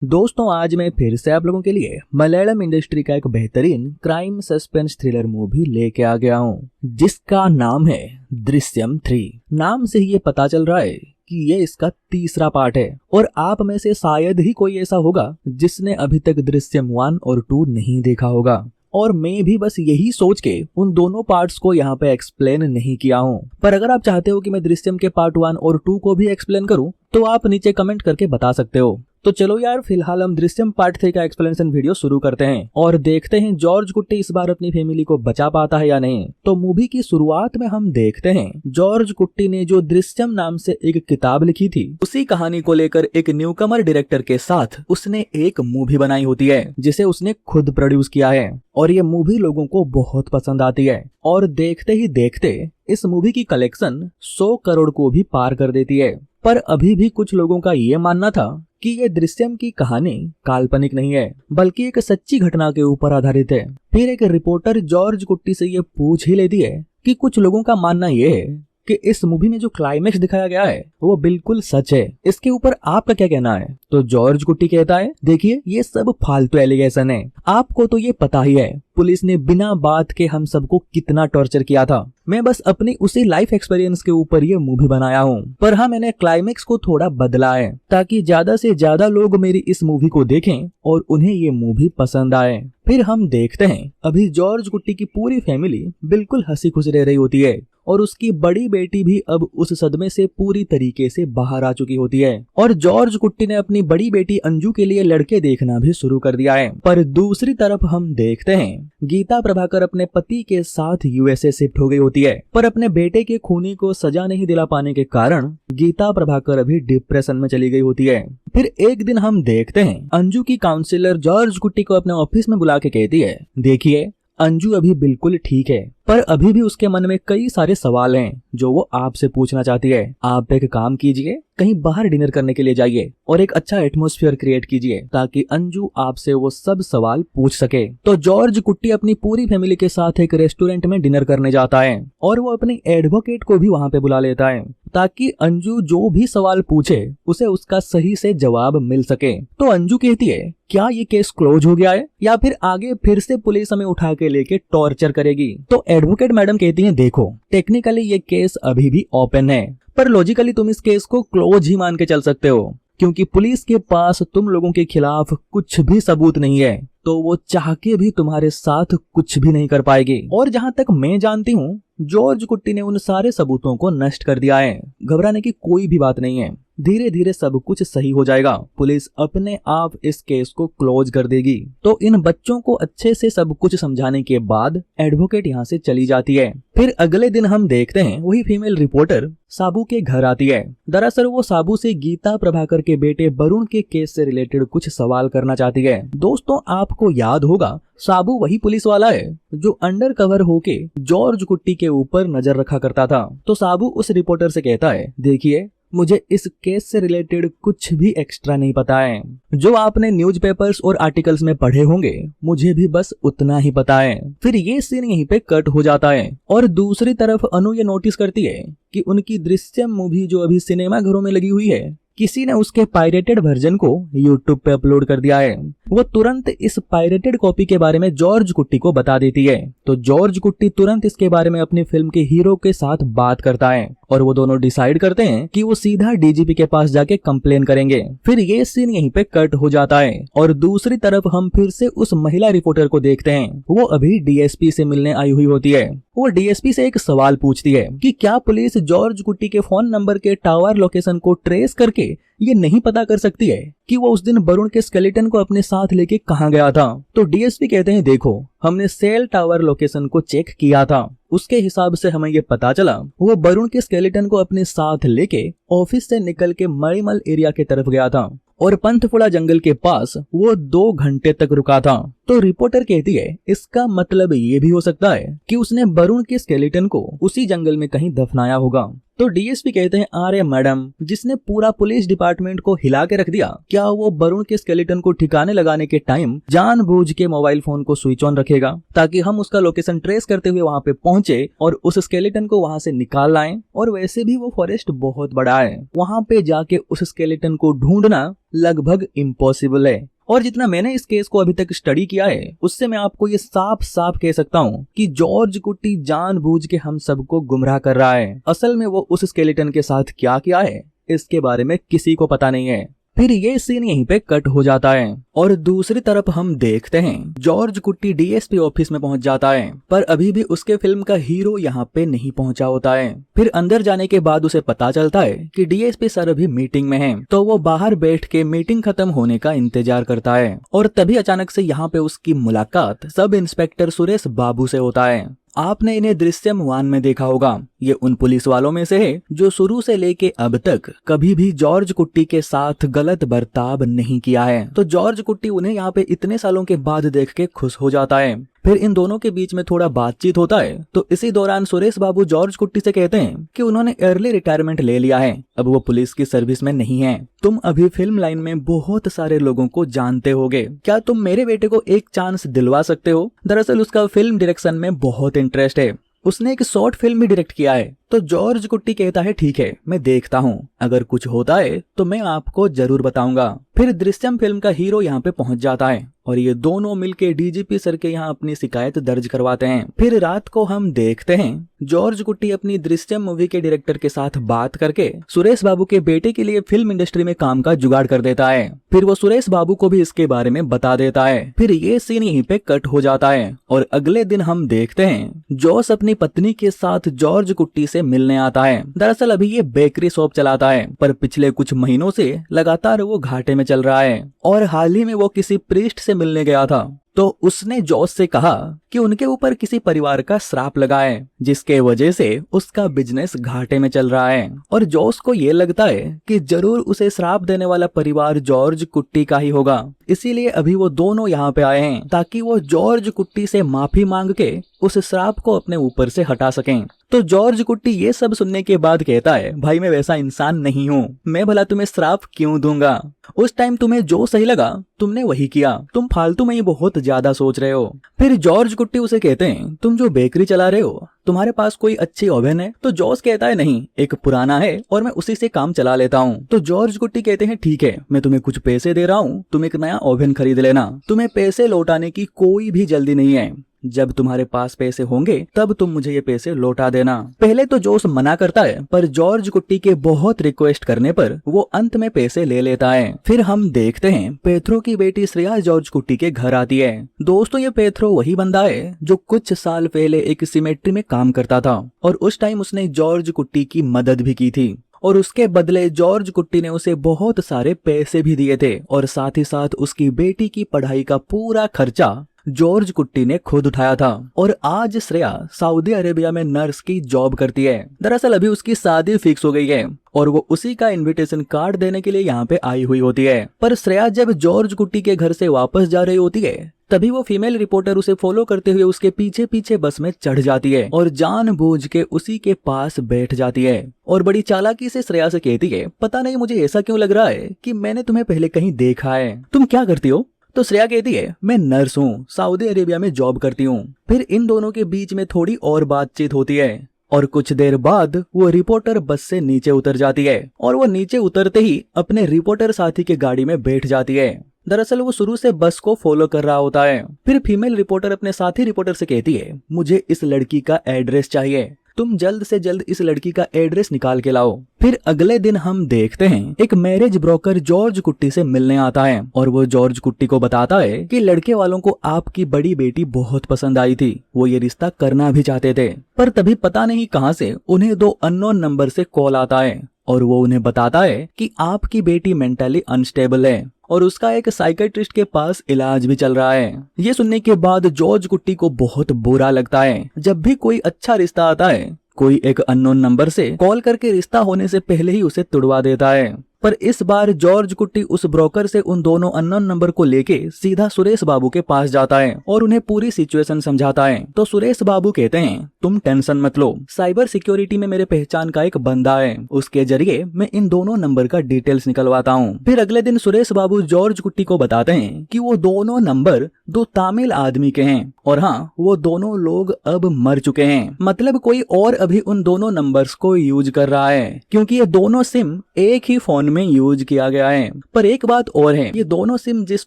दोस्तों आज मैं फिर से आप लोगों के लिए मलयालम इंडस्ट्री का एक बेहतरीन क्राइम सस्पेंस थ्रिलर मूवी लेके आ गया हूँ जिसका नाम है दृश्यम 3। नाम से ही ये पता चल रहा है कि ये इसका तीसरा पार्ट है और आप में से शायद ही कोई ऐसा होगा जिसने अभी तक दृश्यम 1 और 2 नहीं देखा होगा। और मैं भी बस यही सोच के उन दोनों पार्ट्स को यहाँ पे एक्सप्लेन नहीं किया हूँ। पर अगर आप चाहते हो कि मैं दृश्यम के पार्ट 1 और 2 को भी एक्सप्लेन करूँ तो आप नीचे कमेंट करके बता सकते हो। तो चलो यार फिलहाल हम दृश्यम पार्ट 3 का एक्सप्लेनेशन वीडियो शुरू करते हैं और देखते हैं जॉर्ज कुट्टी इस बार अपनी फैमिली को बचा पाता है या नहीं। तो मूवी की शुरुआत में हम देखते हैं जॉर्ज कुट्टी ने जो दृश्यम नाम से एक किताब लिखी थी उसी कहानी को लेकर एक न्यूकमर डायरेक्टर के साथ उसने एक मूवी बनाई होती है जिसे उसने खुद प्रोड्यूस किया है और ये मूवी लोगों को बहुत पसंद आती है और देखते ही देखते इस मूवी की कलेक्शन 100 करोड़ को भी पार कर देती है। पर अभी भी कुछ लोगों का ये मानना था कि ये दृश्यम की कहानी काल्पनिक नहीं है बल्कि एक सच्ची घटना के ऊपर आधारित है। फिर एक रिपोर्टर जॉर्ज कुट्टी से ये पूछ ही लेती है कि कुछ लोगों का मानना ये है कि इस मूवी में जो क्लाइमेक्स दिखाया गया है वो बिल्कुल सच है। इसके ऊपर आपका क्या कहना है? तो जॉर्ज कुट्टी कहता है देखिए ये सब फालतू एलिगेशन है, आपको तो ये पता ही है पुलिस ने बिना बात के हम सबको कितना टॉर्चर किया था। मैं बस अपनी उसी लाइफ एक्सपीरियंस के ऊपर ये मूवी बनाया हूँ। पर हाँ मैंने क्लाइमेक्स को थोड़ा बदला है ताकि ज्यादा से ज्यादा लोग मेरी इस मूवी को देखें और उन्हें ये मूवी पसंद आए। फिर हम देखते हैं अभी जॉर्ज कुट्टी की पूरी फैमिली बिल्कुल हंसी खुशी रह रही होती है और उसकी बड़ी बेटी भी अब उस सदमे से पूरी तरीके से बाहर आ चुकी होती है और जॉर्ज कुट्टी ने अपनी बड़ी बेटी अंजू के लिए लड़के देखना भी शुरू कर दिया है। पर दूसरी तरफ हम देखते हैं गीता प्रभाकर अपने पति के साथ यूएसए शिफ्ट हो गई होती है पर अपने बेटे के खूनी को सजा नहीं दिला पाने के कारण गीता प्रभाकर अभी डिप्रेशन में चली गई होती है। फिर एक दिन हम देखते हैं अंजू की काउंसिलर जॉर्ज कुट्टी को अपने ऑफिस में बुला के कहती है देखिए अंजू अभी बिल्कुल ठीक है पर अभी भी उसके मन में कई सारे सवाल हैं जो वो आपसे पूछना चाहती है। आप एक काम कीजिए कहीं बाहर डिनर करने के लिए जाइए और एक अच्छा एटमॉस्फेयर क्रिएट कीजिए ताकि अंजू आपसे वो सब सवाल पूछ सके। तो जॉर्ज कुट्टी अपनी पूरी फैमिली के साथ एक रेस्टोरेंट में डिनर करने जाता है और वो अपनी एडवोकेट को भी वहाँ पे बुला लेता है ताकि अंजू जो भी सवाल पूछे उसे उसका सही से जवाब मिल सके। तो अंजू कहती है क्या ये केस क्लोज हो गया है या फिर आगे फिर से पुलिस हमें उठा के लेके टॉर्चर करेगी? तो एडवोकेट मैडम कहती हैं देखो टेक्निकली ये केस अभी भी ओपन है पर लॉजिकली तुम इस केस को क्लोज ही मान के चल सकते हो क्योंकि पुलिस के पास तुम लोगों के खिलाफ कुछ भी सबूत नहीं है तो वो चाह के भी तुम्हारे साथ कुछ भी नहीं कर पाएगी। और जहां तक मैं जानती हूँ जॉर्ज कुट्टी ने उन सारे सबूतों को नष्ट कर दिया है। घबराने की कोई भी बात नहीं है, धीरे धीरे सब कुछ सही हो जाएगा, पुलिस अपने आप इस केस को क्लोज कर देगी। तो इन बच्चों को अच्छे से सब कुछ समझाने के बाद एडवोकेट यहाँ से चली जाती है। फिर अगले दिन हम देखते हैं वही फीमेल रिपोर्टर साबू के घर आती है। दरअसल वो साबू से गीता प्रभाकर के बेटे वरुण के केस से रिलेटेड कुछ सवाल करना चाहती है। दोस्तों आपको याद होगा साबू वही पुलिस वाला है जो अंडर कवर होके जॉर्ज कुट्टी के ऊपर नजर रखा करता था। तो साबू उस रिपोर्टर से कहता है देखिए मुझे इस केस से रिलेटेड कुछ भी एक्स्ट्रा नहीं पता है, जो आपने न्यूज़पेपर्स और आर्टिकल्स में पढ़े होंगे मुझे भी बस उतना ही पता है। फिर ये सीन यहीं पे कट हो जाता है और दूसरी तरफ अनु ये नोटिस करती है कि उनकी दृश्यम मूवी जो अभी सिनेमा घरों में लगी हुई है किसी ने उसके पायरेटेड वर्जन को यूट्यूब पे अपलोड कर दिया है। वो तुरंत इस पायरेटेड कॉपी के बारे में जॉर्ज कुट्टी को बता देती है। तो जॉर्ज कुट्टी तुरंत इसके बारे में अपनी फिल्म के हीरो के साथ बात करता है और वो दोनों डिसाइड करते हैं कि वो सीधा डीजीपी के पास जाके कंप्लेन करेंगे। फिर ये सीन यहीं पे कट हो जाता है और दूसरी तरफ हम फिर से उस महिला रिपोर्टर को देखते हैं। वो अभी डीएसपी से मिलने आई हुई होती है। वो डीएसपी से एक सवाल पूछती है कि क्या पुलिस जॉर्ज कुट्टी के फोन नंबर के टावर लोकेशन को ट्रेस करके ये नहीं पता कर सकती है कि वो उस दिन वरुण के स्केलेटन को अपने साथ लेके कहाँ गया था? तो डीएसपी कहते हैं देखो हमने सेल टावर लोकेशन को चेक किया था, उसके हिसाब से हमें ये पता चला वो वरुण के स्केलेटन को अपने साथ लेके ऑफिस से निकल के मणिमल एरिया की तरफ गया था और पंथपुड़ा जंगल के पास वो 2 घंटे तक रुका था। तो रिपोर्टर कहती है इसका मतलब ये भी हो सकता है कि उसने वरुण के स्केलेटन को उसी जंगल में कहीं दफनाया होगा। तो डीएसपी कहते हैं, अरे मैडम, जिसने पूरा पुलिस डिपार्टमेंट को हिला के रख दिया, क्या वो वरुण के स्केलेटन को ठिकाने लगाने के टाइम जानबूझ के मोबाइल फोन को स्विच ऑन रखेगा ताकि हम उसका लोकेशन ट्रेस करते हुए वहाँ पे पहुंचे और उस स्केलेटन को वहाँ से निकाल लाएं? और वैसे भी वो फॉरेस्ट बहुत बड़ा है, वहाँ पे जाके उस स्केलेटन को ढूंढना लगभग इम्पॉसिबल है। और जितना मैंने इस केस को अभी तक स्टडी किया है, उससे मैं आपको ये साफ साफ कह सकता हूँ कि जॉर्ज कुट्टी जानबूझ के हम सबको गुमराह कर रहा है। असल में वो उस स्केलेटन के साथ क्या किया है, इसके बारे में किसी को पता नहीं है। फिर ये सीन यहीं पे कट हो जाता है और दूसरी तरफ हम देखते हैं जॉर्ज कुट्टी डीएसपी ऑफिस में पहुंच जाता है, पर अभी भी उसके फिल्म का हीरो यहाँ पे नहीं पहुंचा होता है। फिर अंदर जाने के बाद उसे पता चलता है कि डीएसपी सर अभी मीटिंग में हैं, तो वो बाहर बैठ के मीटिंग खत्म होने का इंतजार करता है और तभी अचानक से यहाँ पे उसकी मुलाकात सब इंस्पेक्टर सुरेश बाबू से होता है। आपने इन्हें दृश्यम 1 में देखा होगा। ये उन पुलिस वालों में से है जो शुरू से लेके अब तक कभी भी जॉर्ज कुट्टी के साथ गलत बर्ताव नहीं किया है। तो जॉर्ज कुट्टी उन्हें यहाँ पे इतने सालों के बाद देख के खुश हो जाता है। फिर इन दोनों के बीच में थोड़ा बातचीत होता है, तो इसी दौरान सुरेश बाबू जॉर्ज कुट्टी से कहते हैं कि उन्होंने अर्ली रिटायरमेंट ले लिया है, अब वो पुलिस की सर्विस में नहीं है। तुम अभी फिल्म लाइन में बहुत सारे लोगों को जानते होगे, क्या तुम मेरे बेटे को एक चांस दिलवा सकते हो? दरअसल उसका फिल्म डायरेक्शन में बहुत इंटरेस्ट है, उसने एक शॉर्ट फिल्म भी डायरेक्ट किया है। तो जॉर्ज कुट्टी कहता है, ठीक है, मैं देखता हूँ, अगर कुछ होता है तो मैं आपको जरूर बताऊंगा। फिर दृश्यम फिल्म का हीरो यहाँ पे पहुंच जाता है और ये दोनों मिलके डीजीपी सर के यहाँ अपनी शिकायत दर्ज करवाते हैं। फिर रात को हम देखते हैं जॉर्ज कुट्टी अपनी दृश्यम मूवी के डायरेक्टर के साथ बात करके सुरेश बाबू के बेटे के लिए फिल्म इंडस्ट्री में काम का जुगाड़ कर देता है। फिर वो सुरेश बाबू को भी इसके बारे में बता देता है। फिर ये सीन यहीं पे कट हो जाता है और अगले दिन हम देखते हैं जॉस अपनी पत्नी के साथ जॉर्ज कुट्टी से मिलने आता है। दरअसल अभी ये बेकरी शॉप चलाता है, पर पिछले कुछ महीनों से लगातार वो घाटे में चल रहा है और हाल ही में वो किसी प्रीस्ट से मिलने गया था, तो उसने जॉस से कहा कि उनके ऊपर किसी परिवार का श्राप लगा है, जिसके वजह से उसका बिजनेस घाटे में चल रहा है। और जॉस को ये लगता है कि जरूर उसे श्राप देने वाला परिवार जॉर्ज कुट्टी का ही होगा, इसीलिए अभी वो दोनों यहाँ पे आए हैं ताकि वो जॉर्ज कुट्टी से माफी मांग के उस श्राप को अपने ऊपर से हटा सकें। तो जॉर्ज कुट्टी ये सब सुनने के बाद कहता है, भाई मैं वैसा इंसान नहीं हूँ, मैं भला तुम्हें श्राप क्यों दूंगा? उस टाइम तुम्हें जो सही लगा तुमने वही किया, तुम फालतू में ही बहुत ज्यादा सोच रहे हो। फिर जॉर्ज कुट्टी उसे कहते हैं, तुम जो बेकरी चला रहे हो तुम्हारे पास कोई अच्छी ओवन है? तो जॉस कहता है, नहीं, एक पुराना है और मैं उसी से काम चला लेता हूँ। तो जॉर्ज कुट्टी कहते हैं, ठीक है, मैं तुम्हें कुछ पैसे दे रहा हूँ, तुम एक नया ओवन खरीद लेना, तुम्हें पैसे लौटाने की कोई भी जल्दी नहीं है, जब तुम्हारे पास पैसे होंगे तब तुम मुझे ये पैसे लौटा देना। पहले तो जॉस मना करता है, पर जॉर्ज कुट्टी के बहुत रिक्वेस्ट करने पर वो अंत में पैसे ले लेता है। फिर हम देखते हैं पेथ्रो की बेटी श्रेया जॉर्ज कुट्टी के घर आती है। दोस्तों ये पेथ्रो वही बंदा है जो कुछ साल पहले एक सिमेट्री में काम करता था और उस टाइम उसने जॉर्ज कुट्टी की मदद भी की थी और उसके बदले जॉर्ज कुट्टी ने उसे बहुत सारे पैसे भी दिए थे और साथ ही साथ उसकी बेटी की पढ़ाई का पूरा खर्चा जॉर्ज कुट्टी ने खुद उठाया था। और आज श्रेया सऊदी अरेबिया में नर्स की जॉब करती है। दरअसल अभी उसकी शादी फिक्स हो गई है और वो उसी का इनविटेशन कार्ड देने के लिए यहाँ पे आई हुई होती है। पर श्रेया जब जॉर्ज कुट्टी के घर से वापस जा रही होती है तभी वो फीमेल रिपोर्टर उसे फॉलो करते हुए उसके पीछे पीछे बस में चढ़ जाती है और जानबूझ के उसी के पास बैठ जाती है और बड़ी चालाकी से श्रेया से कहती है, पता नहीं मुझे ऐसा क्यों लग रहा है कि मैंने तुम्हें पहले कहीं देखा है, तुम क्या करती हो? तो श्रेया कहती है, मैं नर्स हूँ, सऊदी अरेबिया में जॉब करती हूँ। फिर इन दोनों के बीच में थोड़ी और बातचीत होती है और कुछ देर बाद वो रिपोर्टर बस से नीचे उतर जाती है और वो नीचे उतरते ही अपने रिपोर्टर साथी के गाड़ी में बैठ जाती है। दरअसल वो शुरू से बस को फॉलो कर रहा होता है। फिर फीमेल रिपोर्टर अपने साथी रिपोर्टर से कहती है, मुझे इस लड़की का एड्रेस चाहिए, तुम जल्द से जल्द इस लड़की का एड्रेस निकाल के लाओ। फिर अगले दिन हम देखते हैं एक मैरिज ब्रोकर जॉर्ज कुट्टी से मिलने आता है और वो जॉर्ज कुट्टी को बताता है कि लड़के वालों को आपकी बड़ी बेटी बहुत पसंद आई थी, वो ये रिश्ता करना भी चाहते थे। पर तभी पता नहीं कहां से उन्हें 2 अननोन नंबर से कॉल आता है और वो उन्हें बताता है कि आपकी बेटी मेंटली अनस्टेबल है और उसका एक साइकेट्रिस्ट के पास इलाज भी चल रहा है। ये सुनने के बाद जॉर्ज कुट्टी को बहुत बुरा लगता है। जब भी कोई अच्छा रिश्ता आता है कोई एक अननोन नंबर से कॉल करके रिश्ता होने से पहले ही उसे तुड़वा देता है। पर इस बार जॉर्ज कुट्टी उस ब्रोकर से उन दोनों अननोन नंबर को लेके सीधा सुरेश बाबू के पास जाता है और उन्हें पूरी सिचुएशन समझाता है। तो सुरेश बाबू कहते हैं तुम टेंशन मत लो, साइबर सिक्योरिटी में मेरे पहचान का एक बंदा है, उसके जरिए मैं इन दोनों नंबर का डिटेल्स निकलवाता हूँ। फिर अगले दिन सुरेश बाबू जॉर्ज कुट्टी को बताते हैं कि वो दोनों नंबर दो तमिल आदमी के हैं और हाँ, वो दोनों लोग अब मर चुके हैं। मतलब कोई और अभी उन दोनों नंबर्स को यूज कर रहा है, क्योंकि ये दोनों सिम एक ही फोन में यूज किया गया है। पर एक बात और है, ये दोनों सिम जिस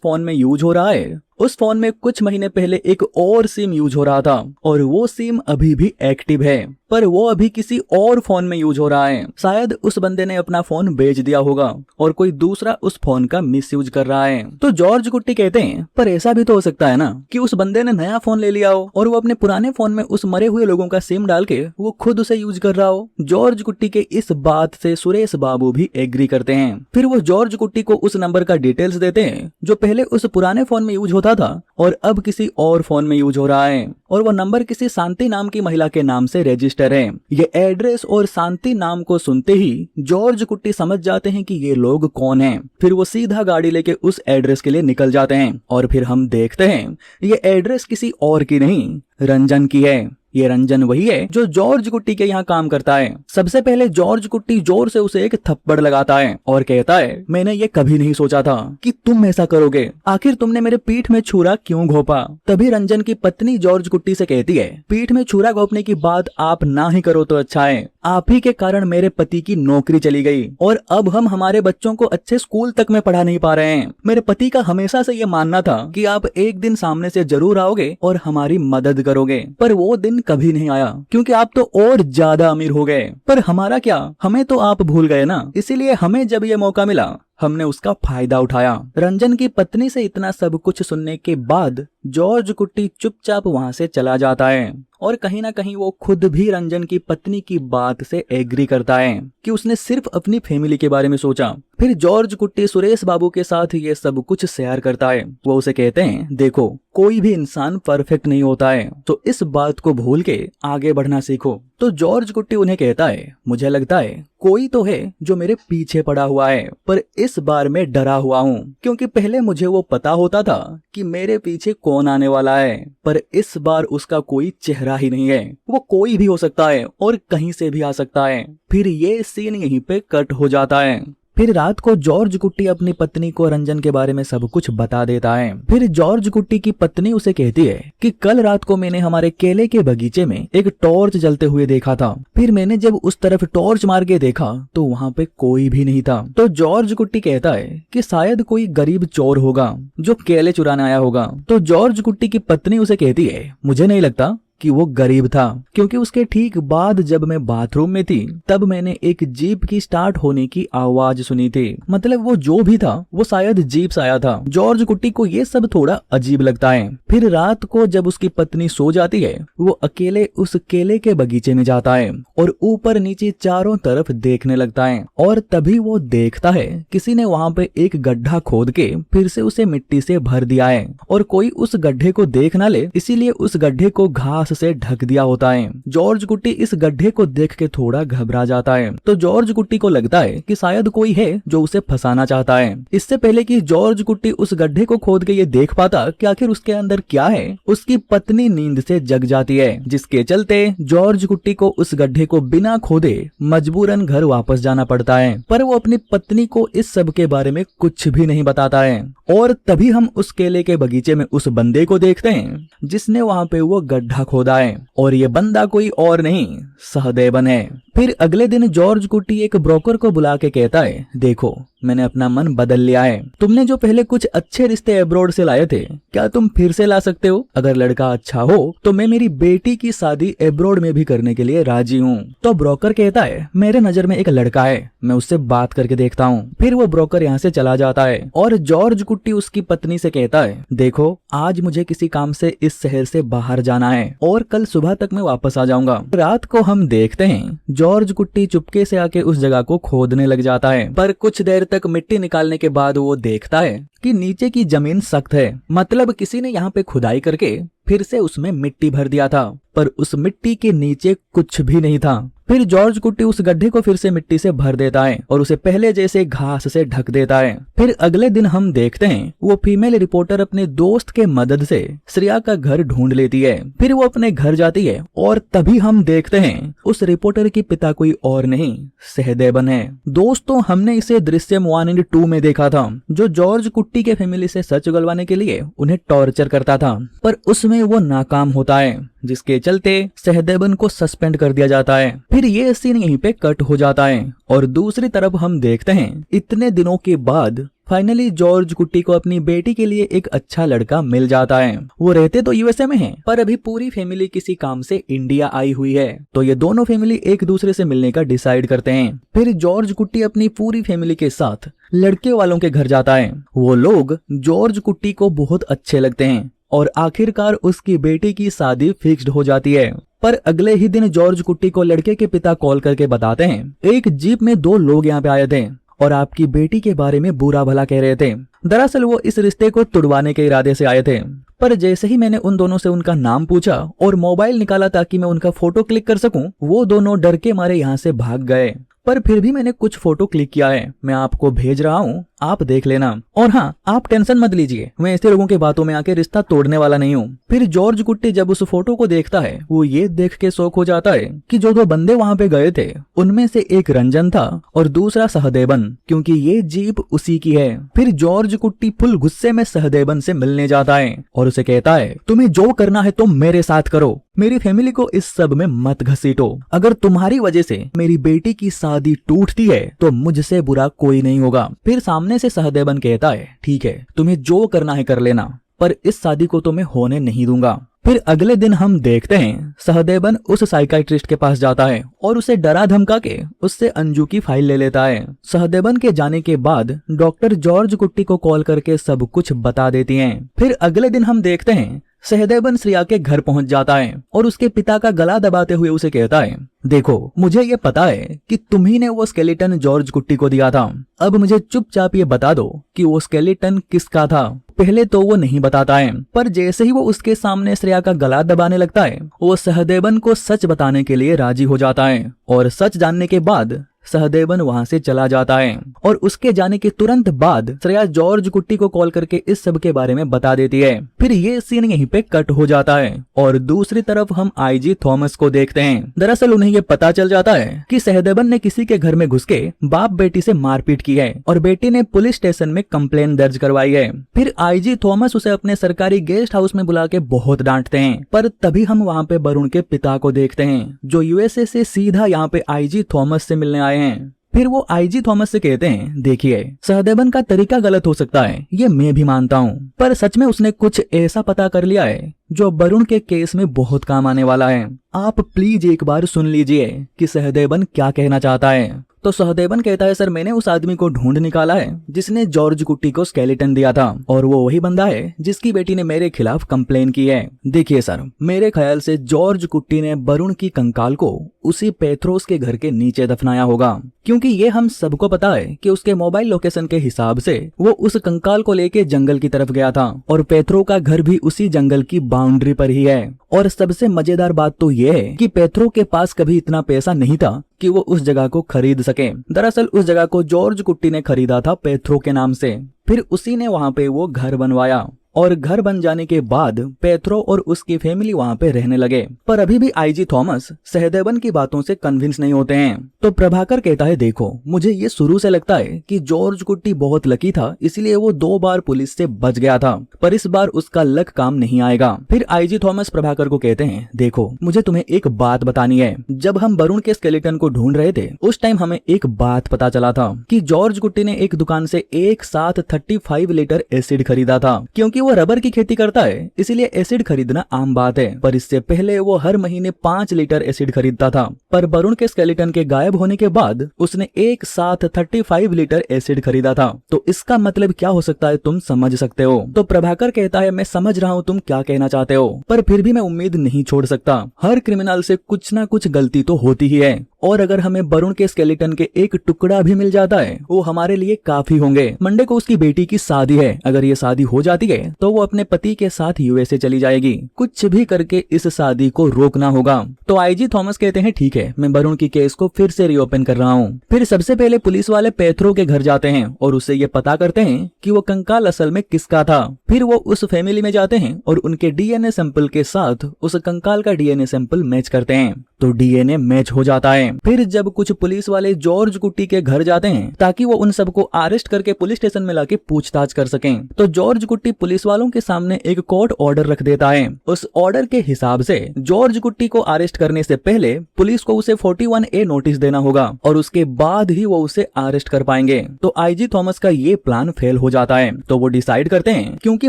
फोन में यूज हो रहा है उस फोन में कुछ महीने पहले एक और सिम यूज हो रहा था और वो सिम अभी भी एक्टिव है, पर वो अभी किसी और फोन में यूज हो रहा है। शायद उस बंदे ने अपना फोन बेच दिया होगा और कोई दूसरा उस फोन का मिसयूज कर रहा है। तो जॉर्ज कुट्टी कहते हैं पर ऐसा भी तो हो सकता है ना कि उस बंदे ने नया फोन ले लिया हो और वो अपने पुराने फोन में उस मरे हुए लोगों का सिम डाल के वो खुद उसे यूज कर रहा हो। जॉर्ज कुट्टी के इस बात से सुरेश बाबू भी एग्री करते हैं। फिर वो जॉर्ज कुट्टी को उस नंबर का डिटेल्स देते हैं जो पहले उस पुराने फोन में यूज होता था और अब किसी और फोन में यूज हो रहा है, और वो नंबर किसी शांति नाम की महिला के नाम से रजिस्टर है। ये एड्रेस और शांति नाम को सुनते ही जॉर्ज कुट्टी समझ जाते हैं कि ये लोग कौन हैं। फिर वो सीधा गाड़ी लेके उस एड्रेस के लिए निकल जाते हैं और फिर हम देखते हैं ये एड्रेस किसी और की नहीं, रंजन की है। ये रंजन वही है जो जॉर्ज कुट्टी के यहाँ काम करता है। सबसे पहले जॉर्ज कुट्टी जोर से उसे एक थप्पड़ लगाता है और कहता है मैंने ये कभी नहीं सोचा था कि तुम ऐसा करोगे, आखिर तुमने मेरे पीठ में छुरा क्यों घोंपा। तभी रंजन की पत्नी जॉर्ज कुट्टी से कहती है पीठ में छुरा घोंपने की बात आप ना ही करो तो अच्छा है, आप ही के कारण मेरे पति की नौकरी चली गई और अब हम हमारे बच्चों को अच्छे स्कूल तक में पढ़ा नहीं पा रहे हैं। मेरे पति का हमेशा से ये मानना था कि आप एक दिन सामने से जरूर आओगे और हमारी मदद करोगे, पर वो दिन कभी नहीं आया क्योंकि आप तो और ज्यादा अमीर हो गए। पर हमारा क्या, हमें तो आप भूल गए ना, इसीलिए हमें जब ये मौका मिला हमने उसका फायदा उठाया। रंजन की पत्नी से इतना सब कुछ सुनने के बाद जॉर्ज कुट्टी चुपचाप वहां से चला जाता है और कहीं ना कहीं वो खुद भी रंजन की पत्नी की बात से एग्री करता है कि उसने सिर्फ अपनी फैमिली के बारे में सोचा। फिर जॉर्ज कुट्टी सुरेश बाबू के साथ ये सब कुछ शेयर करता है। वो उसे कहते हैं देखो कोई भी इंसान परफेक्ट नहीं होता है, तो इस बात को भूल के आगे बढ़ना सीखो। तो जॉर्ज कुट्टी उन्हें कहता है मुझे लगता है कोई तो है जो मेरे पीछे पड़ा हुआ है, पर इस बार मैं डरा हुआ हूँ क्योंकि पहले मुझे वो पता होता था कि मेरे पीछे कौन आने वाला है, पर इस बार उसका कोई चेहरा ही नहीं है। वो कोई भी हो सकता है और कहीं से भी आ सकता है। फिर ये सीन यहीं पे कट हो जाता है। फिर रात को जॉर्ज कुट्टी अपनी पत्नी को रंजन के बारे में सब कुछ बता देता है। फिर जॉर्ज कुट्टी की पत्नी उसे कहती है कि कल रात को मैंने हमारे केले के बगीचे में एक टॉर्च जलते हुए देखा था। फिर मैंने जब उस तरफ टॉर्च मार के देखा तो वहाँ पे कोई भी नहीं था। तो जॉर्ज कुट्टी कहता है कि शायद कोई गरीब चोर होगा जो केले चुराने आया होगा। तो जॉर्ज कुट्टी की पत्नी उसे कहती है मुझे नहीं लगता कि वो गरीब था, क्योंकि उसके ठीक बाद जब मैं बाथरूम में थी तब मैंने एक जीप की स्टार्ट होने की आवाज सुनी थी। मतलब वो जो भी था वो शायद जीप से आया था। जॉर्ज कुट्टी को ये सब थोड़ा अजीब लगता है। फिर रात को जब उसकी पत्नी सो जाती है वो अकेले उस केले के बगीचे में जाता है और ऊपर नीचे चारों तरफ देखने लगता है और तभी वो देखता है किसी ने वहाँ पे एक गड्ढा खोद के फिर से उसे मिट्टी से भर दिया है और कोई उस गड्ढे को देख ना ले इसीलिए उस गड्ढे को घास से ढक दिया होता है। जॉर्ज कुट्टी इस गड्ढे को देख के थोड़ा घबरा जाता है। तो जॉर्ज कुट्टी को लगता है कि शायद कोई है जो उसे फंसाना चाहता है। इससे पहले कि जॉर्ज कुट्टी उस गड्ढे को खोद के ये देख पाता कि आखिर उसके अंदर क्या है, उसकी पत्नी नींद से जग जाती है, जिसके चलते जॉर्ज कुट्टी को उस गड्ढे को बिना खोदे मजबूरन घर वापस जाना पड़ता है। पर वो अपनी पत्नी को इस सब के बारे में कुछ भी नहीं बताता है। और तभी हम उस केले के बगीचे में उस बंदे को देखते हैं जिसने वहाँ पे वो गड्ढा खोदा है और ये बंदा कोई और नहीं सहदेवन है। फिर अगले दिन जॉर्ज कुट्टी एक ब्रोकर को बुला के कहता है देखो मैंने अपना मन बदल लिया है। तुमने जो पहले कुछ अच्छे रिश्ते अब्रॉड से लाए थे क्या तुम फिर से ला सकते हो? अगर लड़का अच्छा हो तो मैं मेरी बेटी की शादी अब्रॉड में भी करने के लिए राजी हूँ। तो ब्रोकर कहता है मेरे नजर में एक लड़का है, मैं उससे बात करके देखता हूँ। फिर वो ब्रोकर यहाँ से चला जाता है और जॉर्ज कुट्टी उसकी पत्नी से कहता है देखो आज मुझे किसी काम से इस शहर से बाहर जाना है और कल सुबह तक मैं वापस आ जाऊंगा। रात को हम देखते हैं जॉर्ज कुट्टी चुपके से आके उस जगह को खोदने लग जाता है, पर कुछ देर तक मिट्टी निकालने के बाद वो देखता है कि नीचे की जमीन सख्त है, मतलब किसी ने यहाँ पे खुदाई करके फिर से उसमें मिट्टी भर दिया था, पर उस मिट्टी के नीचे कुछ भी नहीं था। फिर जॉर्ज कुट्टी उस गड्ढे को फिर से मिट्टी से भर देता है और उसे पहले जैसे घास से ढक देता है। फिर अगले दिन हम देखते हैं वो फीमेल रिपोर्टर अपने दोस्त के मदद से श्रेया का घर ढूंढ लेती है। फिर वो अपने घर जाती है और तभी हम देखते हैं उस रिपोर्टर के पिता कोई और नहीं, सहदेवन है। दोस्तों, हमने इसे दृश्यम 1 और 2 में देखा था, जो जॉर्ज कुट्टी के फैमिली से सच उगलवाने के लिए उन्हें टॉर्चर करता था, पर उसमें वो नाकाम होता है, जिसके चलते सहदेवन को सस्पेंड कर दिया जाता है। फिर ये सीन यहीं पे कट हो जाता है और दूसरी तरफ हम देखते हैं इतने दिनों के बाद फाइनली जॉर्ज कुट्टी को अपनी बेटी के लिए एक अच्छा लड़का मिल जाता है। वो रहते तो यूएसए में हैं, पर अभी पूरी फैमिली किसी काम से इंडिया आई हुई है, तो ये दोनों फैमिली एक दूसरे से मिलने का डिसाइड करते हैं। फिर जॉर्ज कुट्टी अपनी पूरी फैमिली के साथ लड़के वालों के घर जाता है। वो लोग जॉर्ज कुट्टी को बहुत अच्छे लगते हैं और आखिरकार उसकी बेटी की शादी फिक्स्ड हो जाती है। पर अगले ही दिन जॉर्ज कुट्टी को लड़के के पिता कॉल करके बताते हैं, एक जीप में 2 लोग यहाँ पे आए थे और आपकी बेटी के बारे में बुरा भला कह रहे थे। दरअसल वो इस रिश्ते को तुड़वाने के इरादे से आए थे, पर जैसे ही मैंने उन दोनों से उनका नाम पूछा और मोबाइल निकाला ताकि मैं उनका फोटो क्लिक कर सकूं, वो दोनों डर के मारे यहाँ से भाग गए। पर फिर भी मैंने कुछ फोटो क्लिक किया है, मैं आपको भेज रहा हूँ, आप देख लेना। और हाँ, आप टेंशन मत लीजिए, मैं ऐसे लोगों के बातों में आके रिश्ता तोड़ने वाला नहीं हूँ। फिर जॉर्ज कुट्टी जब उस फोटो को देखता है, वो ये देख के शौक हो जाता है कि जो 2 बंदे वहाँ पे गए थे उनमें से एक रंजन था और दूसरा सहदेवन, क्योंकि ये जीप उसी की है। फिर जॉर्ज कुट्टी फुल गुस्से में सहदेवन से मिलने जाता है और उसे कहता है, तुम्हें जो करना है तुम मेरे साथ करो, मेरी फैमिली को इस सब में मत घसीटो। अगर तुम्हारी वजह से मेरी बेटी की शादी टूटती है तो मुझसे बुरा कोई नहीं होगा। फिर सामने से सहदेवन कहता है, ठीक है, तुम्हें जो करना है कर लेना, पर इस शादी को तो मैं होने नहीं दूंगा। फिर अगले दिन हम देखते हैं सहदेवन उस साइकाइट्रिस्ट के पास जाता है और उसे डरा धमका के उससे अंजू की फाइल ले लेता है। सहदेवन के जाने के बाद डॉक्टर जॉर्ज कुट्टी को कॉल करके सब कुछ बता देती हैं। फिर अगले दिन हम देखते हैं सहदेवन श्रेया के घर पहुंच जाता है और उसके पिता का गला दबाते हुए उसे कहता है, देखो, मुझे ये पता है कि तुम्ही ने वो स्केलेटन जॉर्ज कुट्टी को दिया था, अब मुझे चुपचाप ये बता दो कि वो स्केलेटन किसका था। पहले तो वो नहीं बताता है, पर जैसे ही वो उसके सामने श्रेया का गला दबाने लगता है, वो सहदेवन को सच बताने के लिए राजी हो जाता है और सच जानने के बाद सहदेवन वहां से चला जाता है। और उसके जाने के तुरंत बाद श्रेया जॉर्ज कुट्टी को कॉल करके इस सब के बारे में बता देती है। फिर ये सीन यहीं पे कट हो जाता है और दूसरी तरफ हम आईजी थॉमस को देखते हैं। दरअसल उन्हें ये पता चल जाता है कि सहदेवन ने किसी के घर में घुस के बाप बेटी से मारपीट की है और बेटी ने पुलिस स्टेशन में कंप्लेन दर्ज करवाई है। फिर आईजी थॉमस उसे अपने सरकारी गेस्ट हाउस में बुला के बहुत डांटते हैं, पर तभी हम वहाँ पे वरुण के पिता को देखते हैं, जो यूएसए से सीधा यहाँ पे आईजी थॉमस से मिलने आए हैं। फिर वो आईजी थॉमस से कहते हैं, देखिए, सहदेवन का तरीका गलत हो सकता है, ये मैं भी मानता हूँ, पर सच में उसने कुछ ऐसा पता कर लिया है जो वरुण के केस में बहुत काम आने वाला है। आप प्लीज एक बार सुन लीजिए कि सहदेवन क्या कहना चाहता है। तो सहदेवन कहता है, सर, मैंने उस आदमी को ढूंढ निकाला है जिसने जॉर्ज कुट्टी को स्केलेटन दिया था, और वो वही बंदा है जिसकी बेटी ने मेरे खिलाफ कंप्लेन की है। देखिए सर, मेरे ख्याल से जॉर्ज कुट्टी ने वरुण की कंकाल को उसी पेथ्रोस के घर के नीचे दफनाया होगा, क्योंकि ये हम सबको पता है कि उसके मोबाइल लोकेशन के हिसाब से वो उस कंकाल को लेके जंगल की तरफ गया था और पेथ्रो का घर भी उसी जंगल की बाउंड्री पर ही है। और सबसे मजेदार बात तो ये है कि पेथ्रो के पास कभी इतना पैसा नहीं था कि वो उस जगह को खरीद सके। दरअसल उस जगह को जॉर्ज कुट्टी ने खरीदा था पेथ्रो के नाम से, फिर उसी ने वहाँ पे वो घर बनवाया और घर बन जाने के बाद पेथ्रो और उसकी फैमिली वहाँ पे रहने लगे। पर अभी भी आईजी थॉमस सहदेवन की बातों से कन्विंस नहीं होते हैं। तो प्रभाकर कहता है, देखो, मुझे ये शुरू से लगता है कि जॉर्ज कुट्टी बहुत लकी था, इसलिए वो 2 बार पुलिस से बच गया था, पर इस बार उसका लक काम नहीं आएगा। फिर आईजी थॉमस प्रभाकर को कहते हैं, देखो, मुझे तुम्हें एक बात बतानी है। जब हम वरुण के स्केलेटन को ढूंढ रहे थे, उस टाइम हमें एक बात पता चला था कि जॉर्ज कुट्टी ने एक दुकान से एक साथ 35 लीटर एसिड खरीदा था। क्योंकि वो रबर की खेती करता है, इसीलिए एसिड खरीदना आम बात है, पर इससे पहले वो हर महीने 5 लीटर एसिड खरीदता था। पर वरुण के स्केलेटन के गायब होने के बाद उसने एक साथ 35 लीटर एसिड खरीदा था। तो इसका मतलब क्या हो सकता है, तुम समझ सकते हो। तो प्रभाकर कहता है, मैं समझ रहा हूँ तुम क्या कहना चाहते हो, पर फिर भी मैं उम्मीद नहीं छोड़ सकता। हर क्रिमिनल से कुछ ना कुछ गलती तो होती ही है और अगर हमें वरुण के स्केलेटन के एक टुकड़ा भी मिल जाता है वो हमारे लिए काफी होंगे। मंडे को उसकी बेटी की शादी है, अगर ये शादी हो जाती है तो वो अपने पति के साथ यूएसए चली जाएगी। कुछ भी करके इस शादी को रोकना होगा। तो आईजी थॉमस कहते हैं ठीक है, मैं वरुण की केस को फिर से रीओपन कर रहा हूँ। फिर सबसे पहले पुलिस वाले पेथ्रो के घर जाते हैं और उससे ये पता करते हैं कि वो कंकाल असल में किसका था। फिर वो उस फैमिली में जाते हैं और उनके डीएनए सैंपल के साथ उस कंकाल का डीएनए सैंपल मैच करते हैं तो डीएनए मैच हो जाता है। फिर जब कुछ पुलिस वाले जॉर्ज कुट्टी के घर जाते हैं ताकि वो उन सबको अरेस्ट करके पुलिस स्टेशन में लाके पूछताछ कर सकें, तो जॉर्ज कुट्टी पुलिस वालों के सामने एक कोर्ट ऑर्डर रख देता है। उस ऑर्डर के हिसाब से जॉर्ज कुट्टी को अरेस्ट करने से पहले पुलिस को उसे 41A नोटिस देना होगा और उसके बाद ही वो उसे अरेस्ट कर पाएंगे। तो आईजी थॉमस का ये प्लान फेल हो जाता है। तो वो डिसाइड करते हैं क्योंकि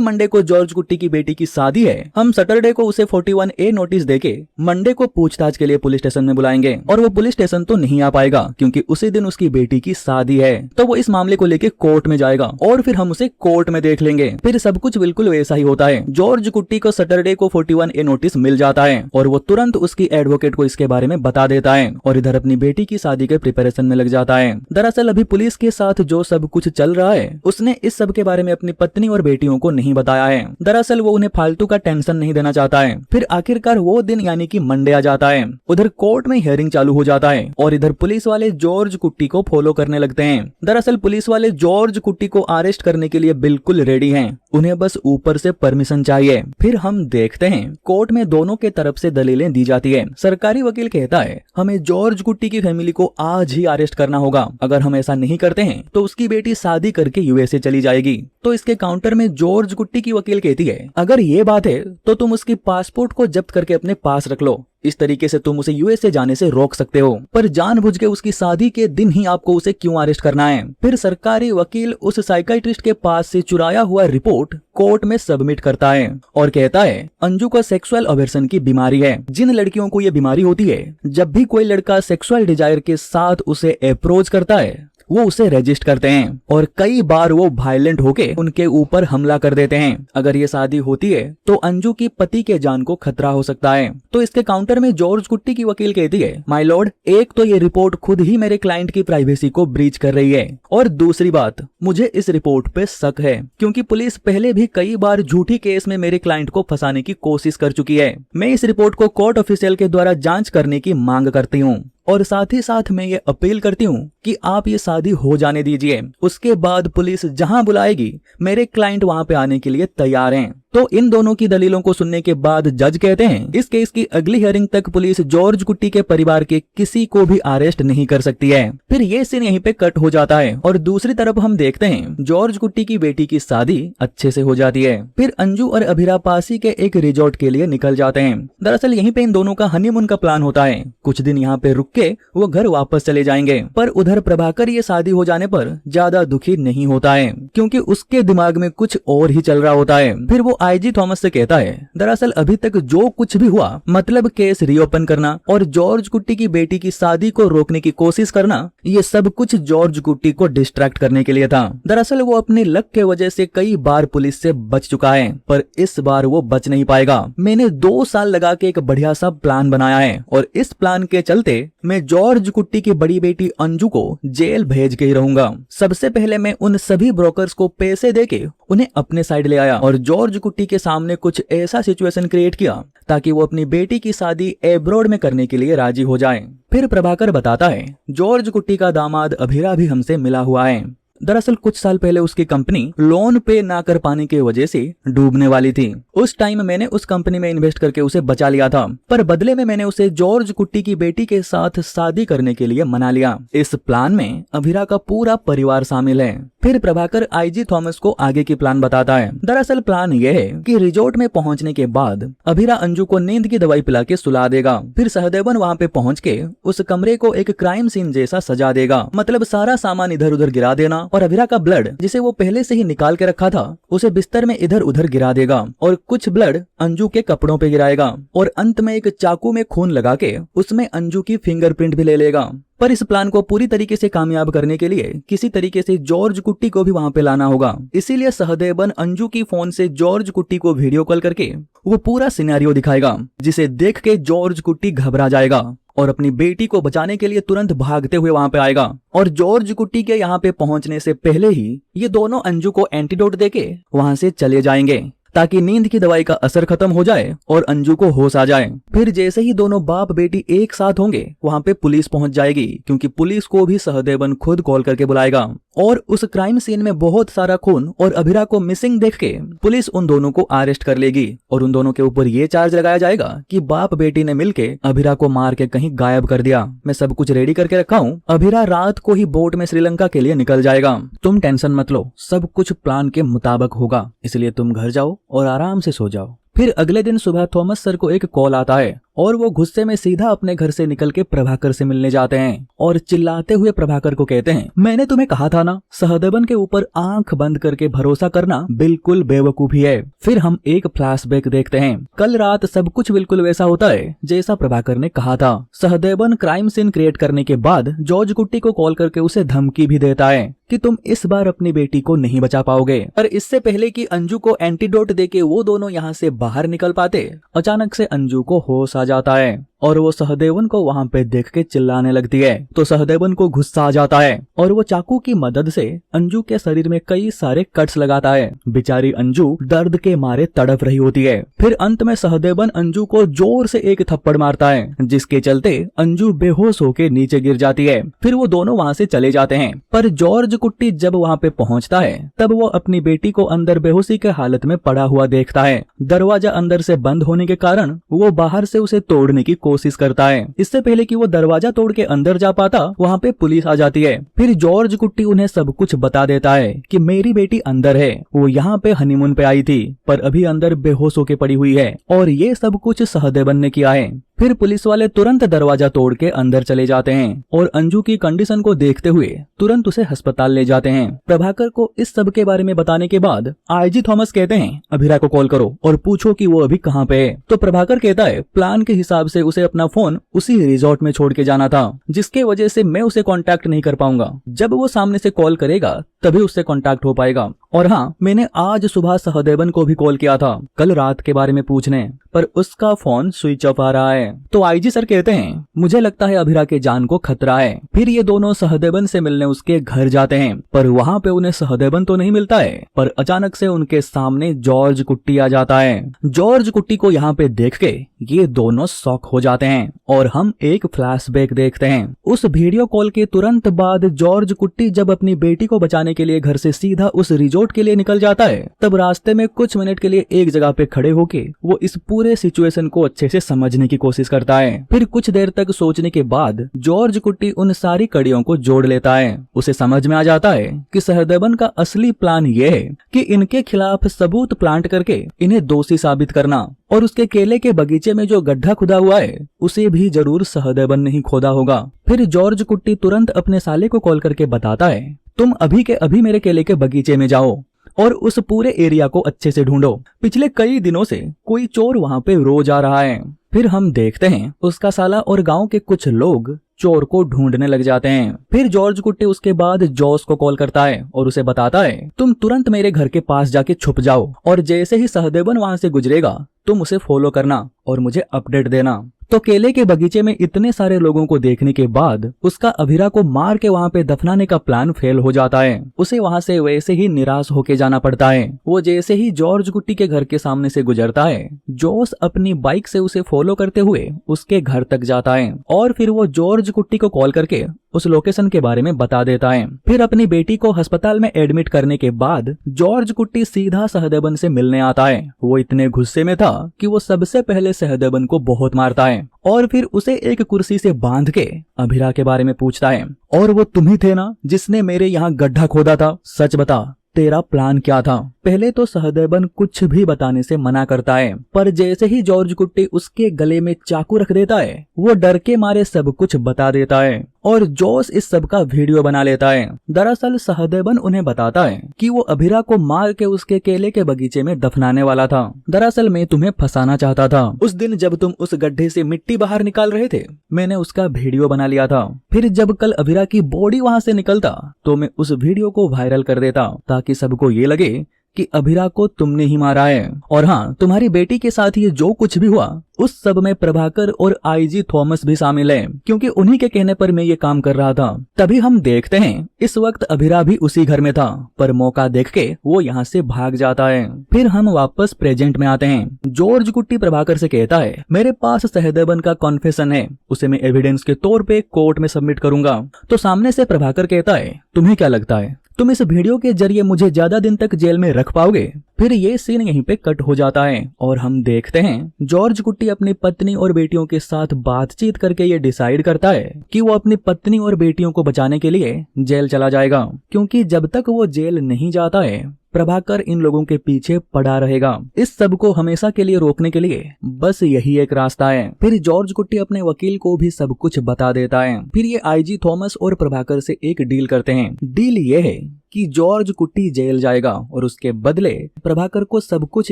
मंडे को जॉर्ज कुट्टी की बेटी की शादी है, हम सैटरडे को उसे 41A नोटिस देके मंडे को पूछताछ के लिए पुलिस स्टेशन में बुलाएंगे। और वो पुलिस स्टेशन तो नहीं आ पाएगा क्योंकि उसी दिन उसकी बेटी की शादी है। तो वो इस मामले को लेके कोर्ट में जाएगा और फिर हम उसे कोर्ट में देख लेंगे। फिर सब कुछ बिल्कुल वैसा ही होता है। जॉर्ज कुट्टी को सैटरडे को 41A नोटिस मिल जाता है और वो तुरंत उसकी एडवोकेट को इसके बारे में बता देता है और इधर अपनी बेटी की शादी के प्रिपरेशन में लग जाता है। दरअसल अभी पुलिस के साथ जो सब कुछ चल रहा है उसने इस सब के बारे में अपनी पत्नी और बेटियों को नहीं बताया है। दरअसल वो उन्हें फालतू का टेंशन नहीं देना चाहता है। फिर आखिरकार वो दिन यानी कि मंडे आ जाता है। उधर कोर्ट में हियरिंग चालू हो जाता है और इधर पुलिस वाले जॉर्ज कुट्टी को फॉलो करने लगते हैं। दरअसल पुलिस वाले जॉर्ज कुट्टी को अरेस्ट करने के लिए बिल्कुल रेडी हैं, उन्हें बस ऊपर से परमिशन चाहिए। फिर हम देखते हैं कोर्ट में दोनों के तरफ से दलीलें दी जाती है। सरकारी वकील कहता है हमें जॉर्ज कुट्टी की फैमिली को आज ही अरेस्ट करना होगा, अगर हम ऐसा नहीं करते हैं तो उसकी बेटी शादी करके यूएसए चली जाएगी। तो इसके काउंटर में जॉर्ज कुट्टी की वकील कहती है अगर ये बात है तो तुम उसकी पासपोर्ट को जब्त करके अपने पास रख लो, इस तरीके से तुम उसे यूएसए जाने से रोक सकते हो, पर जानबूझ के उसकी शादी के दिन ही आपको उसे क्यों अरेस्ट करना है। फिर सरकारी वकील उस साइकाइट्रिस्ट के पास से चुराया हुआ रिपोर्ट कोर्ट में सबमिट करता है और कहता है अंजू को सेक्सुअल अवर्सन की बीमारी है। जिन लड़कियों को ये बीमारी होती है, जब भी कोई लड़का सेक्सुअल डिजायर के साथ उसे अप्रोच करता है वो उसे रजिस्ट करते हैं और कई बार वो वायलेंट होके उनके ऊपर हमला कर देते हैं। अगर ये शादी होती है तो अंजू की पति के जान को खतरा हो सकता है। तो इसके काउंटर में जॉर्ज कुट्टी की वकील कहती है माय लॉर्ड, एक तो ये रिपोर्ट खुद ही मेरे क्लाइंट की प्राइवेसी को ब्रीच कर रही है और दूसरी बात मुझे इस रिपोर्ट पे शक है क्योंकि पुलिस पहले भी कई बार झूठी केस में मेरे क्लाइंट को फंसाने की कोशिश कर चुकी है। मैं इस रिपोर्ट को कोर्ट ऑफिशियल के द्वारा जांच करने की मांग करती हूँ और साथ ही साथ मैं ये अपील करती हूँ कि आप ये शादी हो जाने दीजिए। उसके बाद पुलिस जहां बुलाएगी मेरे क्लाइंट वहां पे आने के लिए तैयार हैं। तो इन दोनों की दलीलों को सुनने के बाद जज कहते हैं इस केस की अगली हियरिंग तक पुलिस जॉर्ज कुट्टी के परिवार के किसी को भी अरेस्ट नहीं कर सकती है। फिर ये सीन यहीं पे कट हो जाता है और दूसरी तरफ हम देखते हैं जॉर्ज कुट्टी की बेटी की शादी अच्छे से हो जाती है। फिर अंजू और अभिरा पासी के एक रिजॉर्ट के लिए निकल जाते हैं। दरअसल यहीं पे इन दोनों का हनीमून का प्लान होता है। कुछ दिन यहाँ पे रुक के वो घर वापस चले जाएंगे, पर उधर प्रभाकर ये शादी हो जाने पर ज्यादा दुखी नहीं होता है क्योंकि उसके दिमाग में कुछ और ही चल रहा होता है। फिर वो आईजी थॉमस से कहता है दरअसल अभी तक जो कुछ भी हुआ, मतलब केस रीओपन करना और जॉर्ज कुट्टी की बेटी की शादी को रोकने की कोशिश करना, ये सब कुछ जॉर्ज कुट्टी को डिस्ट्रैक्ट करने के लिए था। दरअसल वो अपने लक के वजह से कई बार पुलिस से बच चुका है, पर इस बार वो बच नहीं पाएगा। मैंने 2 साल लगा के एक बढ़िया सा प्लान बनाया है और इस प्लान के चलते मैं जॉर्ज कुट्टी की बड़ी बेटी अंजू को जेल भेज के ही रहूंगा। सबसे पहले मैं उन सभी ब्रोकर्स को पैसे देके उन्हें अपने साइड ले आया और जॉर्ज कुट्टी के सामने कुछ ऐसा सिचुएशन क्रिएट किया ताकि वो अपनी बेटी की शादी एब्रॉड में करने के लिए राजी हो जाए। फिर प्रभाकर बताता है जॉर्ज कुट्टी का दामाद अभिरा भी हमसे मिला हुआ है। दरअसल कुछ साल पहले उसकी कंपनी लोन पे ना कर पाने की वजह से डूबने वाली थी। उस टाइम मैंने उस कंपनी में इन्वेस्ट करके उसे बचा लिया था, पर बदले में मैंने उसे जॉर्ज कुट्टी की बेटी के साथ शादी करने के लिए मना लिया। इस प्लान में अभिरा का पूरा परिवार शामिल है। फिर प्रभाकर आईजी थॉमस को आगे की प्लान बताता है। दरअसल प्लान ये है कि रिजॉर्ट में पहुंचने के बाद अभिरा अंजू को नींद की दवाई पिला के सुला देगा। फिर सहदेवन वहाँ पे पहुँच के उस कमरे को एक क्राइम सीन जैसा सजा देगा, मतलब सारा सामान इधर उधर गिरा देना और अभिरा का ब्लड जिसे वो पहले से ही निकाल के रखा था उसे बिस्तर में इधर उधर गिरा देगा और कुछ ब्लड अंजू के कपड़ों पे गिराएगा और अंत में एक चाकू में खून लगा के उसमें अंजू की फिंगरप्रिंट भी ले लेगा। पर इस प्लान को पूरी तरीके से कामयाब करने के लिए किसी तरीके से जॉर्ज कुट्टी को भी वहां पे लाना होगा। इसीलिए सहदेवन अंजू की फोन से जॉर्ज कुट्टी को वीडियो कॉल करके वो पूरा सिनेरियो दिखाएगा, जिसे देख के जॉर्ज कुट्टी घबरा जाएगा और अपनी बेटी को बचाने के लिए तुरंत भागते हुए वहां पे आएगा। और जॉर्ज कुट्टी के यहाँ पे पहुंचने से पहले ही ये दोनों अंजू को एंटीडोट देके वहां से चले जाएंगे ताकि नींद की दवाई का असर खत्म हो जाए और अंजू को होश आ जाए। फिर जैसे ही दोनों बाप बेटी एक साथ होंगे वहां पे पुलिस पहुंच जाएगी, क्योंकि पुलिस को भी सहदेवन खुद कॉल करके बुलाएगा। और उस क्राइम सीन में बहुत सारा खून और अभिरा को मिसिंग देख के पुलिस उन दोनों को अरेस्ट कर लेगी और उन दोनों के ऊपर ये चार्ज लगाया जाएगा कि बाप बेटी ने मिलके अभिरा को मार के कहीं गायब कर दिया। मैं सब कुछ रेडी करके रखा हूँ, अभिरा रात को ही बोट में श्रीलंका के लिए निकल जाएगा। तुम टेंशन मत लो, सब कुछ प्लान के मुताबिक होगा, इसलिए तुम घर जाओ और आराम से सो जाओ। फिर अगले दिन सुबह थॉमस सर को एक कॉल आता है और वो गुस्से में सीधा अपने घर से निकल के प्रभाकर से मिलने जाते हैं और चिल्लाते हुए प्रभाकर को कहते हैं, मैंने तुम्हें कहा था ना, सहदेवन के ऊपर आंख बंद करके भरोसा करना बिल्कुल बेवकूफी है। फिर हम एक फ्लैशबैक देखते हैं। कल रात सब कुछ बिल्कुल वैसा होता है जैसा प्रभाकर ने कहा था। सहदेवन क्राइम सीन क्रिएट करने के बाद जॉर्ज कुट्टी को कॉल करके उसे धमकी भी देता है कि तुम इस बार अपनी बेटी को नहीं बचा पाओगे। पर इससे पहले कि अंजू को एंटीडोट देके वो दोनों यहाँ से बाहर निकल पाते, अचानक से अंजू को होश आ जाता है और वो सहदेवन को वहां पे देख के चिल्लाने लगती है। तो सहदेवन को गुस्सा आ जाता है और वो चाकू की मदद से अंजू के शरीर में कई सारे कट्स लगाता है। बेचारी अंजू दर्द के मारे तड़प रही होती है। फिर अंत में सहदेवन अंजू को जोर से एक थप्पड़ मारता है, जिसके चलते अंजू बेहोश होके नीचे गिर जाती है। फिर वो दोनों वहां से चले जाते हैं। पर जॉर्ज कुट्टी जब वहां पे पहुंचता है तब वो अपनी बेटी को अंदर बेहोशी के हालत में पड़ा हुआ देखता है। दरवाजा अंदर से बंद होने के कारण वो बाहर से उसे तोड़ने की कोशिश करता है। इससे पहले कि वो दरवाजा तोड़ के अंदर जा पाता, वहाँ पे पुलिस आ जाती है। फिर जॉर्ज कुट्टी उन्हें सब कुछ बता देता है कि मेरी बेटी अंदर है, वो यहाँ पे हनीमून पे आई थी पर अभी अंदर बेहोश होके पड़ी हुई है और ये सब कुछ सहदेवन ने किया है। फिर पुलिस वाले तुरंत दरवाजा तोड़ के अंदर चले जाते हैं और अंजू की कंडीशन को देखते हुए तुरंत उसे अस्पताल ले जाते हैं। प्रभाकर को इस सब के बारे में बताने के बाद आईजी थॉमस कहते हैं, अभिरा को कॉल करो और पूछो कि वो अभी कहाँ पे है। तो प्रभाकर कहता है, प्लान के हिसाब से उसे अपना फोन उसी रिजॉर्ट में छोड़ के जाना था, जिसके वजह से मैं उसे कांटेक्ट नहीं कर पाऊंगा। जब वो सामने से कॉल करेगा तभी उससे कांटेक्ट हो पाएगा। और हाँ, मैंने आज सुबह सहदेवन को भी कॉल किया था कल रात के बारे में पूछने, पर उसका फोन स्विच ऑफ आ रहा है। तो आईजी सर कहते हैं, मुझे लगता है अभिरा के जान को खतरा है। फिर ये दोनों सहदेवन से मिलने उसके घर जाते हैं, पर वहाँ पे उन्हें सहदेवन तो नहीं मिलता है, पर अचानक से उनके सामने जॉर्ज कुट्टी आ जाता है। जॉर्ज कुट्टी को यहाँ पे देख के ये दोनों शॉक हो जाते हैं और हम एक फ्लैशबैक देखते हैं। उस वीडियो कॉल के तुरंत बाद जॉर्ज कुट्टी जब अपनी बेटी को बचाने के लिए घर से सीधा उस रिजॉर्ट के लिए निकल जाता है, तब रास्ते में कुछ मिनट के लिए एक जगह पे खड़े होके वो इस पूरे सिचुएशन को अच्छे से समझने की कोशिश करता है। फिर कुछ देर तक सोचने के बाद जॉर्ज कुट्टी उन सारी कड़ियों को जोड़ लेता है। उसे समझ में आ जाता है कि सहदेवन का असली प्लान ये है कि इनके खिलाफ सबूत प्लांट करके इन्हें दोषी साबित करना, और उसके केले के बगीचे में जो गड्ढा खुदा हुआ है उसे भी जरूर सहदेवन ने ही खोदा होगा। फिर जॉर्ज कुट्टी तुरंत अपने साले को कॉल करके बताता है, तुम अभी के अभी मेरे केले के बगीचे में जाओ और उस पूरे एरिया को अच्छे से ढूंढो। पिछले कई दिनों से कोई चोर वहाँ पे रोज आ रहा है। फिर हम देखते हैं उसका साला और गांव के कुछ लोग चोर को ढूंढने लग जाते हैं। फिर जॉर्ज कुट्टी उसके बाद जॉस को कॉल करता है और उसे बताता है, तुम तुरंत मेरे घर के पास जाके छुप जाओ और जैसे ही सहदेवन वहां से गुजरेगा तुम उसे फॉलो करना और मुझे अपडेट देना। तो केले के बगीचे में इतने सारे लोगों को देखने के बाद उसका अभिरा को मार के वहाँ पे दफनाने का प्लान फेल हो जाता है। उसे वहाँ से वैसे ही निराश होके जाना पड़ता है। वो जैसे ही जॉर्ज कुट्टी के घर के सामने से गुजरता है, जॉस अपनी बाइक से उसे फॉलो करते हुए उसके घर तक जाता है और फिर वो जॉर्ज कुट्टी को कॉल करके उस लोकेशन के बारे में बता देता है। फिर अपनी बेटी को अस्पताल में एडमिट करने के बाद जॉर्ज कुट्टी सीधा सहदेवन से मिलने आता है। वो इतने गुस्से में था कि वो सबसे पहले सहदेवन को बहुत मारता है और फिर उसे एक कुर्सी से बांध के अभिरा के बारे में पूछता है, और वो तुम ही थे ना जिसने मेरे यहाँ गड्ढा खोदा था, सच बता तेरा प्लान क्या था। पहले तो सहदेवन कुछ भी बताने से मना करता है, पर जैसे ही जॉर्ज कुट्टी उसके गले में चाकू रख देता है वो डर के मारे सब कुछ बता देता है और जॉस इस सब का वीडियो बना लेता है। दरअसल सहदेवन उन्हें बताता है कि वो अभिरा को मार के उसके केले के बगीचे में दफनाने वाला था। दरअसल मैं तुम्हें फंसाना चाहता था। उस दिन जब तुम उस गड्ढे से मिट्टी बाहर निकाल रहे थे मैंने उसका वीडियो बना लिया था। फिर जब कल अभिरा की बॉडी वहाँ से निकलता तो मैं उस वीडियो को वायरल कर देता ताकि सबको ये लगे कि अभिरा को तुमने ही मारा है, और हाँ, तुम्हारी बेटी के साथ ये जो कुछ भी हुआ उस सब में प्रभाकर और आईजी थॉमस भी शामिल है, क्योंकि उन्हीं के कहने पर मैं ये काम कर रहा था। तभी हम देखते हैं इस वक्त अभिरा भी उसी घर में था, पर मौका देख के वो यहाँ से भाग जाता है। फिर हम वापस प्रेजेंट में आते हैं। जॉर्ज कुट्टी प्रभाकर से कहता है, मेरे पास सहदेवन का कॉन्फेशन है, उसे मैं एविडेंस के तौर पे कोर्ट में सबमिट करूंगा। तो सामने से प्रभाकर कहता है, तुम्हें क्या लगता है तुम इस वीडियो के जरिए मुझे ज्यादा दिन तक जेल में रख पाओगे? फिर ये सीन यहीं पे कट हो जाता है और हम देखते हैं जॉर्ज कुट्टी अपनी पत्नी और बेटियों के साथ बातचीत करके ये डिसाइड करता है कि वो अपनी पत्नी और बेटियों को बचाने के लिए जेल चला जाएगा, क्योंकि जब तक वो जेल नहीं जाता है प्रभाकर इन लोगों के पीछे पड़ा रहेगा। इस सब को हमेशा के लिए रोकने के लिए बस यही एक रास्ता है। फिर जॉर्ज कुट्टी अपने वकील को भी सब कुछ बता देता है। फिर ये आईजी थॉमस और प्रभाकर से एक डील करते हैं। डील ये है कि जॉर्ज कुट्टी जेल जाएगा और उसके बदले प्रभाकर को सब कुछ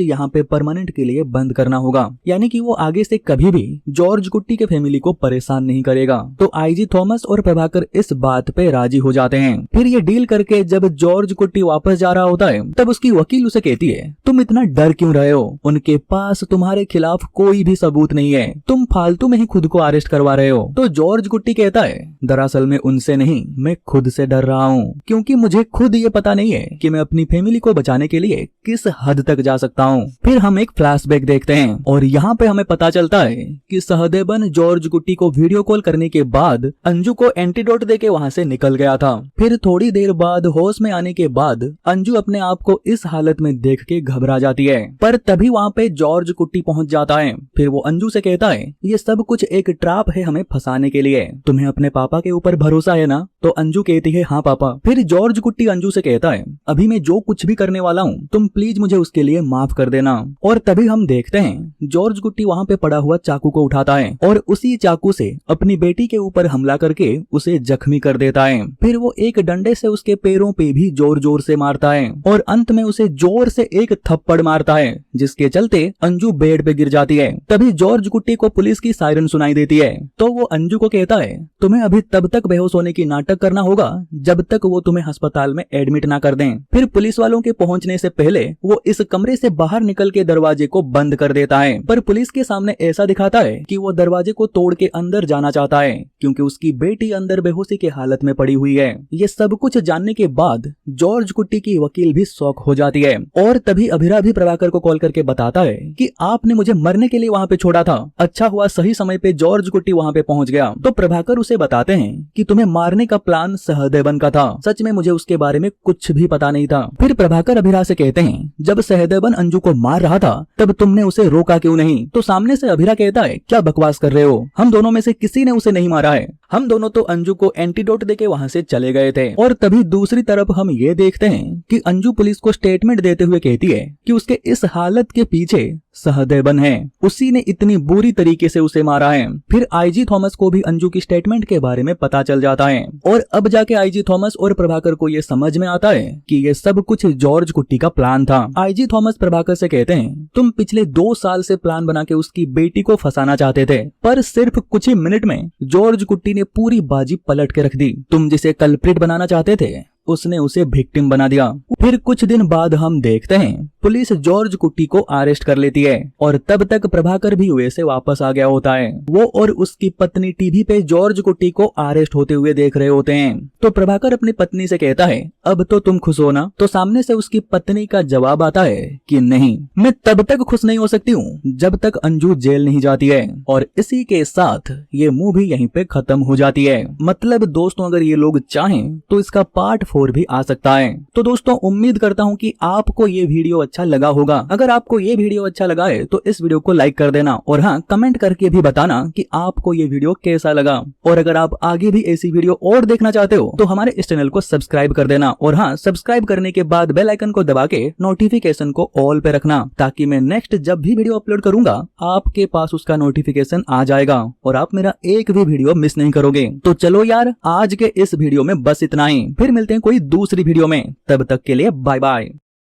यहाँ पे परमानेंट के लिए बंद करना होगा, यानी कि वो आगे से कभी भी जॉर्ज कुट्टी के फैमिली को परेशान नहीं करेगा। तो आईजी थॉमस और प्रभाकर इस बात पे राजी हो जाते हैं। फिर ये डील करके जब जॉर्ज कुट्टी वापस जा रहा होता है तब उसकी वकील उसे कहती है, तुम इतना डर क्यों रहे हो? उनके पास तुम्हारे खिलाफ कोई भी सबूत नहीं है, तुम फालतू में ही खुद को अरेस्ट करवा रहे हो। तो जॉर्ज कुट्टी कहता है, दरअसल मैं उनसे नहीं, मैं खुद से डर रहा हूँ, क्योंकि मुझे खुद ये पता नहीं है कि मैं अपनी फैमिली को बचाने के लिए किस हद तक जा सकता हूँ। फिर हम एक फ्लैशबैक देखते हैं और यहाँ पे हमें पता चलता है कि सहदेवन जॉर्ज कुट्टी को वीडियो कॉल करने के बाद अंजू को एंटीडोट देके वहाँ से निकल गया था। फिर थोड़ी देर बाद होश में आने के बाद अंजू अपने आप को इस हालत में देख के घबरा जाती है, पर तभी वहाँ पे जॉर्ज कुट्टी पहुँच जाता है। फिर वो अंजू से कहता है, ये सब कुछ एक ट्रैप है हमें फंसाने के लिए, तुम्हें अपने पापा के ऊपर भरोसा है ना? तो अंजू कहती है, हाँ पापा। फिर जॉर्ज कुट्टी अंजू से कहता है, अभी मैं जो कुछ भी करने वाला हूँ तुम प्लीज मुझे उसके लिए माफ कर देना। और तभी हम देखते हैं जॉर्ज कुट्टी वहाँ पे पड़ा हुआ चाकू को उठाता है और उसी चाकू से अपनी बेटी के ऊपर हमला करके उसे जख्मी कर देता है। फिर वो एक डंडे से उसके पैरों पे भी जोर जोर से मारता है और अंत में उसे जोर से एक थप्पड़ मारता है, जिसके चलते अंजू बेड पे गिर जाती है। तभी जॉर्ज कुट्टी को पुलिस की सायरन सुनाई देती है, तो वो अंजू को कहता है, तुम्हें अभी तब तक बेहोश होने की नाटक करना होगा जब तक वो तुम्हें अस्पताल में एडमिट ना कर दें। फिर पुलिस वालों के पहुंचने से पहले वो इस कमरे से बाहर निकल के दरवाजे को बंद कर देता है, पर पुलिस के सामने ऐसा दिखाता है कि वो दरवाजे को तोड़ के अंदर जाना चाहता है, क्योंकि उसकी बेटी अंदर बेहोशी की हालत में पड़ी हुई है। ये सब कुछ जानने के बाद जॉर्ज कुट्टी की वकील भी शॉक हो जाती है और तभी अभिरा भी प्रभाकर को कॉल करके बताता है कि आपने मुझे मरने के लिए वहाँ पे छोड़ा था, अच्छा हुआ सही समय पे जॉर्ज कुट्टी वहाँ पे पहुँच गया। तो प्रभाकर उसे बताते हैं कि तुम्हें मारने का प्लान सहदेवन का था, सच में मुझे उसके बारे में कुछ भी पता नहीं था। फिर प्रभाकर अभिरा से कहते हैं, जब सहदेवन अंजू को मार रहा था तब तुमने उसे रोका क्यों नहीं? तो सामने से अभिरा कहता है, क्या बकवास कर रहे हो, हम दोनों में से किसी ने उसे नहीं मारा है, हम दोनों तो अंजू को एंटीडोट देके वहाँ से चले गए थे। और तभी दूसरी तरफ हम ये देखते हैं कि अंजू पुलिस को स्टेटमेंट देते हुए कहती है कि उसके इस हालत के पीछे सहदेवन है, उसी ने इतनी बुरी तरीके से उसे मारा है। फिर आईजी थॉमस को भी अंजू की स्टेटमेंट के बारे में पता चल जाता है और अब जाके आईजी थॉमस और प्रभाकर को ये समझ में आता है कि ये सब कुछ जॉर्ज कुट्टी का प्लान था। आईजी थॉमस प्रभाकर से कहते हैं, तुम पिछले 2 साल से प्लान बना के उसकी बेटी को फंसाना चाहते थे, पर सिर्फ कुछ ही मिनट में जॉर्ज कुट्टी ने पूरी बाजी पलट के रख दी। तुम जिसे कल्प्रिट बनाना चाहते थे उसने उसे विक्टिम बना दिया। फिर कुछ दिन बाद हम देखते हैं पुलिस जॉर्ज कुट्टी को अरेस्ट कर लेती है और तब तक प्रभाकर भी यूएस से वापस आ गया होता है। वो और उसकी पत्नी टीवी पे जॉर्ज कुट्टी को अरेस्ट होते हुए देख रहे होते हैं। तो प्रभाकर अपनी पत्नी से कहता है, अब तो तुम खुश हो ना? तो सामने से उसकी पत्नी का जवाब आता है कि नहीं, मैं तब तक खुश नहीं हो सकती हूँ जब तक अंजू जेल नहीं जाती है। और इसी के साथ ये मूवी यहीं पे खत्म हो जाती है। मतलब दोस्तों, अगर ये लोग चाहें तो इसका पार्ट 4 भी आ सकता है। तो दोस्तों, उम्मीद करता हूँ कि आपको ये वीडियो अच्छा लगा होगा। अगर आपको ये वीडियो अच्छा लगा है तो इस वीडियो को लाइक कर देना और हाँ, कमेंट करके भी बताना कि आपको ये वीडियो कैसा लगा। और अगर आप आगे भी ऐसी वीडियो और देखना चाहते हो तो हमारे इस चैनल को सब्सक्राइब कर देना और हाँ, सब्सक्राइब करने के बाद बेल आइकन को दबा के नोटिफिकेशन को ऑल पे रखना, ताकि मैं नेक्स्ट जब भी वीडियो अपलोड करूंगा आपके पास उसका नोटिफिकेशन आ जाएगा और आप मेरा एक भी वीडियो मिस नहीं करोगे। तो चलो यार, आज के इस वीडियो में बस इतना ही। फिर मिलते हैं कोई दूसरी वीडियो में, तब तक के लिए बाय बाय।